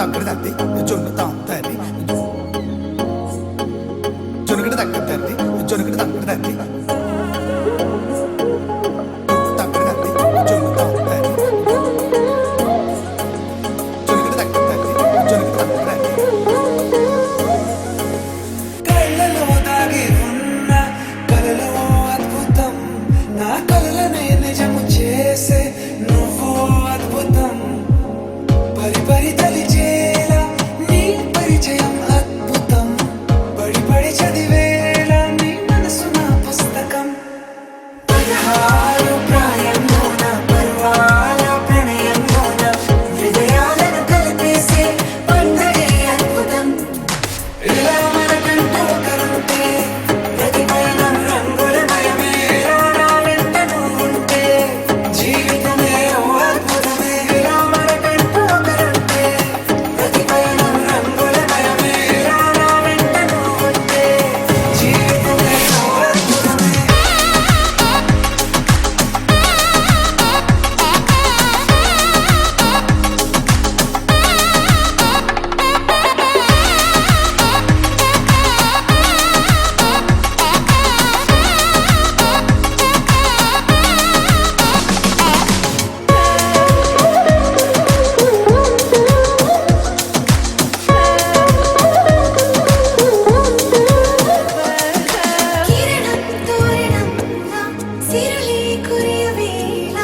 తగ్గడదండి జొన్నుతాం తల్లి జొనుగడ తగ్గదండి జొనుగడ తగ్గదండి తగ్గడండి జొన్నుతాం తల్లి జొనుగడ తగ్గదండి జొనుగడ తగ్గదండి కళ్ళలో దాగి ఉన్న కలలో అద్భుతం నా కలలనే నిజము చేసే నువ్వు అద్భుతం పరి పరి తలిచేలా నీ పరిచయం అద్భుతం పడి పడి చదివేలా నీ మనసు నా పుస్తకం పదహారు ప్రాయంలోన పర్వాల ప్రణయంలోన హృదయాలను కలిపేసే పండగే అద్భుతం ఇలా మనకంటూ ఒకరుంటే ప్రతిపైన రంగుల మయమే నా వెంట నువ్వుంటే జీవితమే ఓ అద్భుతమే ఇలా మనకంటూ ఒకరుంటే ప్రతిపైన రంగుల మయమే నా వెంట నువ్వుంటే జీవితమే ఓ అద్భుతమే కిరణం తోరణంలా సిరులే కురియవేళ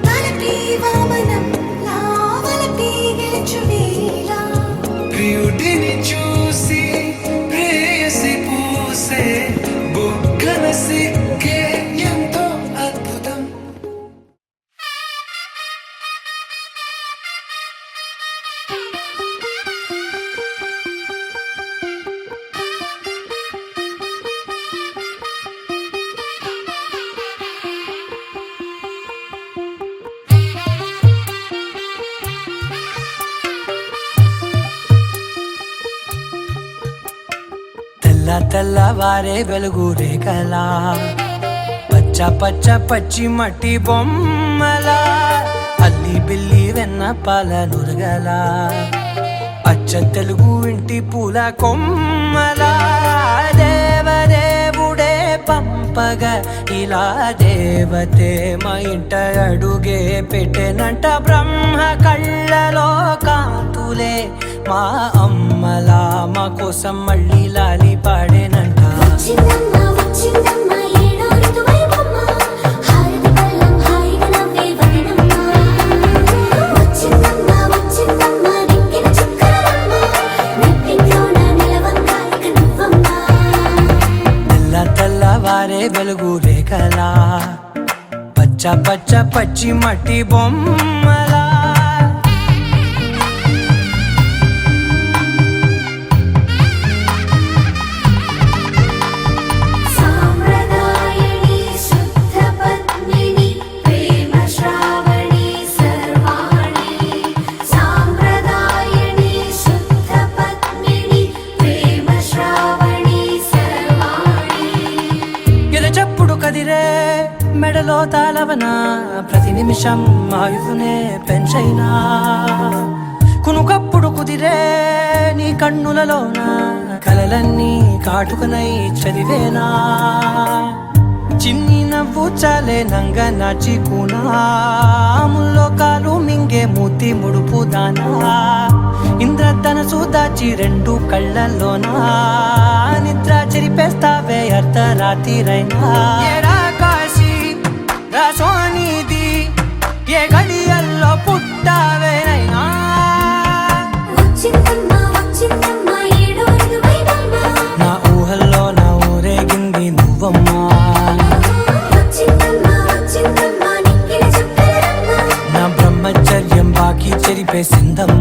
తలపి వామనంలా వలపి గెలుచువేళ ప్రియుడిని చూసి ప్రేయసి పూసే బుగ్గన సిగ్గే ఎంతో అద్భుతం తెల్ల తెల్లవారే వెలుగు రేఖలా పచ్చ పచ్చ పచ్చి మట్టి బొమ్మలా అల్లి బిల్లి వెన్న పాల నురగలా అచ్చ తెలుగు ఇంటి పూల కొమ్మలా దేవదేవుడే పంపగా ఇలా దేవతే మా ఇంట అడుగే పెట్టెనంట బ్రహ్మ కళ్ళలో కాంతులే మా అమ్మలా మా కోసం మళ్ళీ లాలి పాడేనంట వచ్చిందమ్మ ఏడో ఋతువైవమ్మ హారతి పళ్ళం హాయిగా నవ్వే వదినమ్మ వచ్చిందమ్మ దిక్కిన చుక్కలమ్మ నెట్టింట్లోన నిలవంగా ఇక నువ్వమ్మ తెల్ల తెల్లవారే వెలుగు రేఖలా పచ్చ పచ్చ పచ్చి మట్టి బొమ్మలా సాంప్రదాయని శుద్ధ పద్మిని ప్రేమ శ్రావణి సర్వాణి సాంప్రదాయని శుద్ధ పద్మిని ప్రేమ శ్రావణి సర్వాణి ఎరచప్పుడు కదిరే మెడలో తాళవన ప్రతి నిమిషం ఆయుధునే పెంచైనా కునుకప్పుడు కుదిరే నీ కన్నులలోన కలలన్నీ కాటుకనై చదివేనా చిన్ని నవ్వు చాలే నంగ నాచి కూనాముల్లో కాలు మింగే మూతి ముడుపు దానా ఇంద్రధనసు దాచి రెండు కళ్ళల్లోనా నిద్ర చెరిపేస్తావే అర్ధరాత్రిరైనా ఏరా కాశీ రా సోనిది ఏ గడియల్లో పుట్టావేనైనా వచ్చిందమ్మ ఏడో ఋతువైవమ్మ నా ఊహల్లో నా ఊరేగింది నువ్వమ్మా వచ్చిందమ్మ నిక్కిన చుక్కలమ్మ నా బ్రహ్మచర్యం బాకీ చెరిపేసిందమ్మా